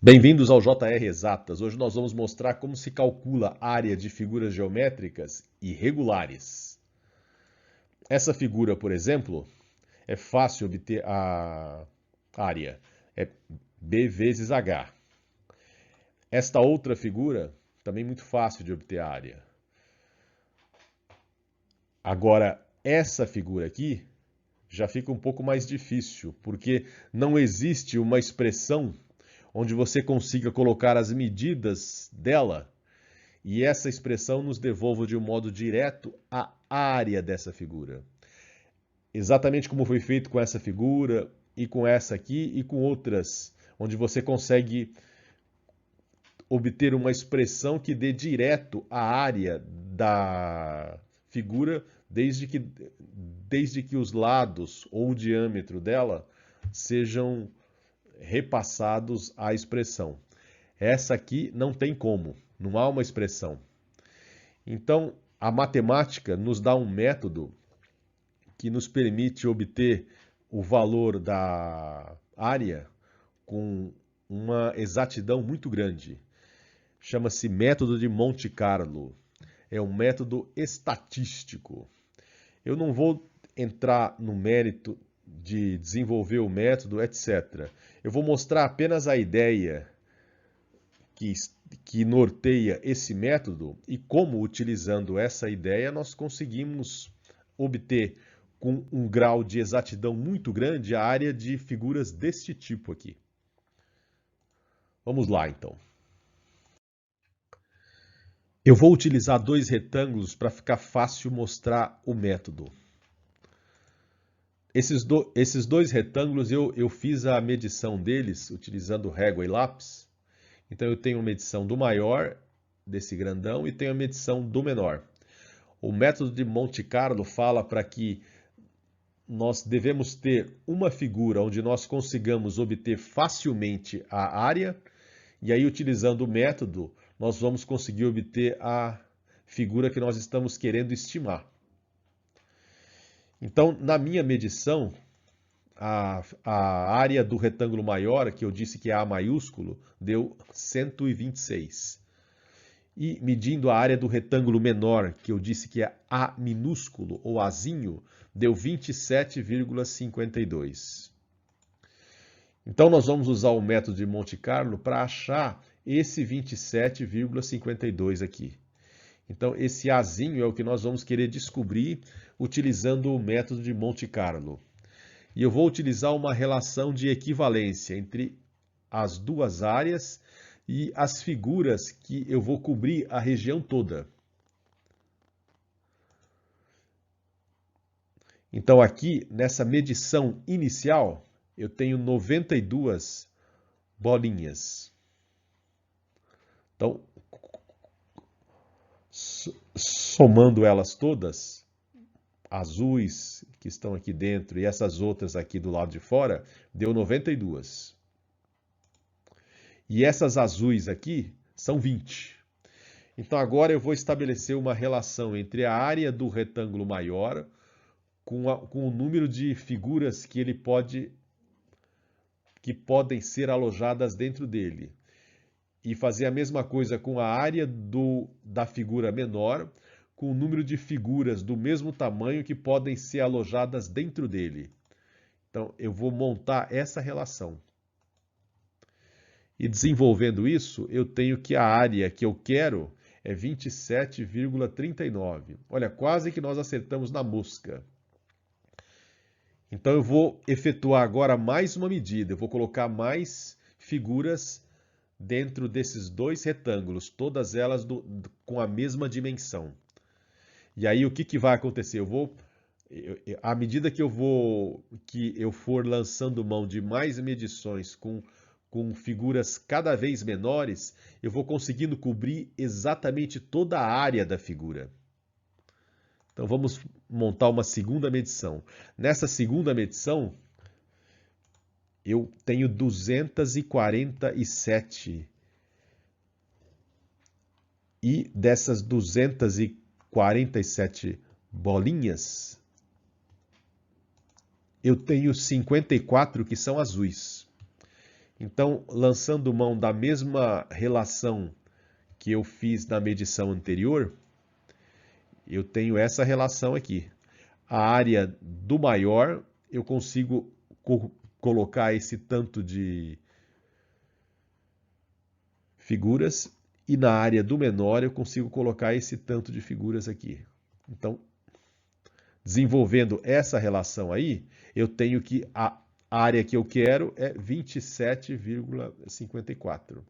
Bem-vindos ao JR Exatas. Hoje nós vamos mostrar como se calcula a área de figuras geométricas irregulares. Essa figura, por exemplo, é fácil obter a área. É B vezes H. Esta outra figura, também muito fácil de obter a área. Agora, essa figura aqui já fica um pouco mais difícil, porque não existe uma expressão onde você consiga colocar as medidas dela e essa expressão nos devolva de um modo direto a área dessa figura. Exatamente como foi feito com essa figura e com essa aqui e com outras, onde você consegue obter uma expressão que dê direto a área da figura, desde que os lados ou o diâmetro dela sejam repassados à expressão. Essa aqui não tem como, não há uma expressão. Então, a matemática nos dá um método que nos permite obter o valor da área com uma exatidão muito grande. Chama-se método de Monte Carlo. É um método estatístico. Eu não vou entrar no mérito de desenvolver o método, etc. Eu vou mostrar apenas a ideia que norteia esse método e como, utilizando essa ideia, nós conseguimos obter, com um grau de exatidão muito grande, a área de figuras deste tipo aqui. Vamos lá, então. Eu vou utilizar dois retângulos para ficar fácil mostrar o método. Esses dois retângulos eu fiz a medição deles utilizando régua e lápis. Então eu tenho a medição do maior, desse grandão, e tenho a medição do menor. O método de Monte Carlo fala para que nós devemos ter uma figura onde nós consigamos obter facilmente a área, e aí utilizando o método nós vamos conseguir obter a figura que nós estamos querendo estimar. Então, na minha medição, a área do retângulo maior, que eu disse que é A maiúsculo, deu 126. E medindo a área do retângulo menor, que eu disse que é A minúsculo, ou Azinho, deu 27,52. Então, nós vamos usar o método de Monte Carlo para achar esse 27,52 aqui. Então, esse Azinho é o que nós vamos querer descobrir utilizando o método de Monte Carlo. E eu vou utilizar uma relação de equivalência entre as duas áreas e as figuras que eu vou cobrir a região toda. Então, aqui, nessa medição inicial, eu tenho 92 bolinhas. Então, somando elas todas, azuis que estão aqui dentro e essas outras aqui do lado de fora, deu 92. E essas azuis aqui são 20. Então agora eu vou estabelecer uma relação entre a área do retângulo maior com o número de figuras que podem ser alojadas dentro dele. E fazer a mesma coisa com a área da figura menor, com o número de figuras do mesmo tamanho que podem ser alojadas dentro dele. Então, eu vou montar essa relação. E desenvolvendo isso, eu tenho que a área que eu quero é 27,39. Olha, quase que nós acertamos na mosca. Então, eu vou efetuar agora mais uma medida. Eu vou colocar mais figuras dentro desses dois retângulos, todas elas com a mesma dimensão. E aí o que vai acontecer? À medida que eu for lançando mão de mais medições com figuras cada vez menores, eu vou conseguindo cobrir exatamente toda a área da figura. Então vamos montar uma segunda medição. Nessa segunda medição, eu tenho 247. E dessas 247 bolinhas, eu tenho 54 que são azuis. Então, lançando mão da mesma relação que eu fiz na medição anterior, eu tenho essa relação aqui. A área do maior, eu consigo colocar esse tanto de figuras, e na área do menor eu consigo colocar esse tanto de figuras aqui. Então, desenvolvendo essa relação aí, eu tenho que a área que eu quero é 27,54.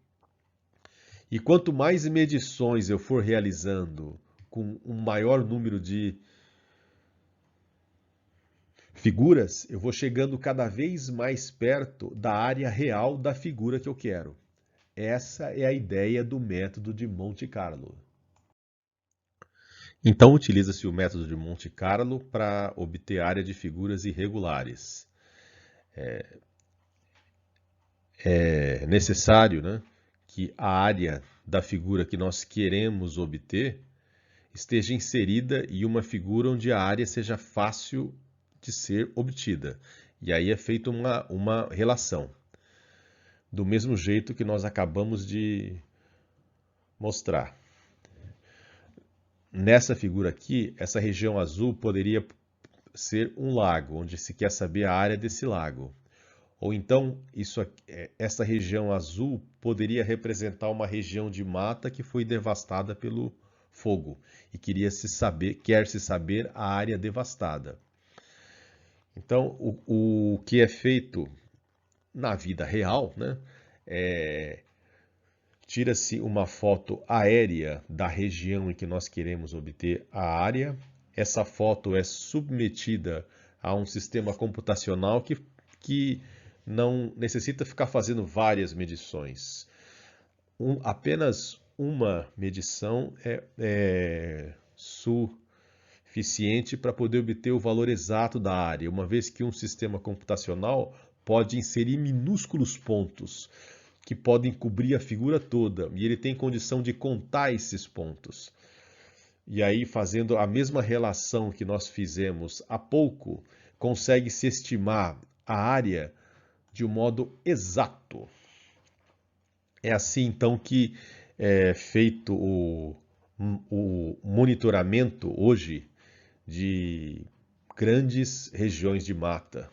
E quanto mais medições eu for realizando com um maior número de figuras, eu vou chegando cada vez mais perto da área real da figura que eu quero. Essa é a ideia do método de Monte Carlo. Então, utiliza-se o método de Monte Carlo para obter área de figuras irregulares. É necessário, né, que a área da figura que nós queremos obter esteja inserida em uma figura onde a área seja fácil de ser obtida. E aí é feita uma relação. Do mesmo jeito que nós acabamos de mostrar. Nessa figura aqui, essa região azul poderia ser um lago, onde se quer saber a área desse lago. Ou então, essa região azul poderia representar uma região de mata que foi devastada pelo fogo e quer se saber a área devastada. Então, o que é feito na vida real, né, tira-se uma foto aérea da região em que nós queremos obter a área. Essa foto é submetida a um sistema computacional que não necessita ficar fazendo várias medições. Apenas uma medição é suficiente para poder obter o valor exato da área, uma vez que um sistema computacional pode inserir minúsculos pontos que podem cobrir a figura toda, e ele tem condição de contar esses pontos. E aí, fazendo a mesma relação que nós fizemos há pouco, consegue-se estimar a área de um modo exato. É assim, então, que é feito o monitoramento hoje de grandes regiões de mata,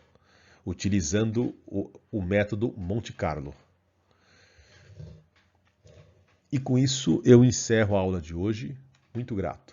utilizando o método Monte Carlo. E com isso eu encerro a aula de hoje. Muito grato.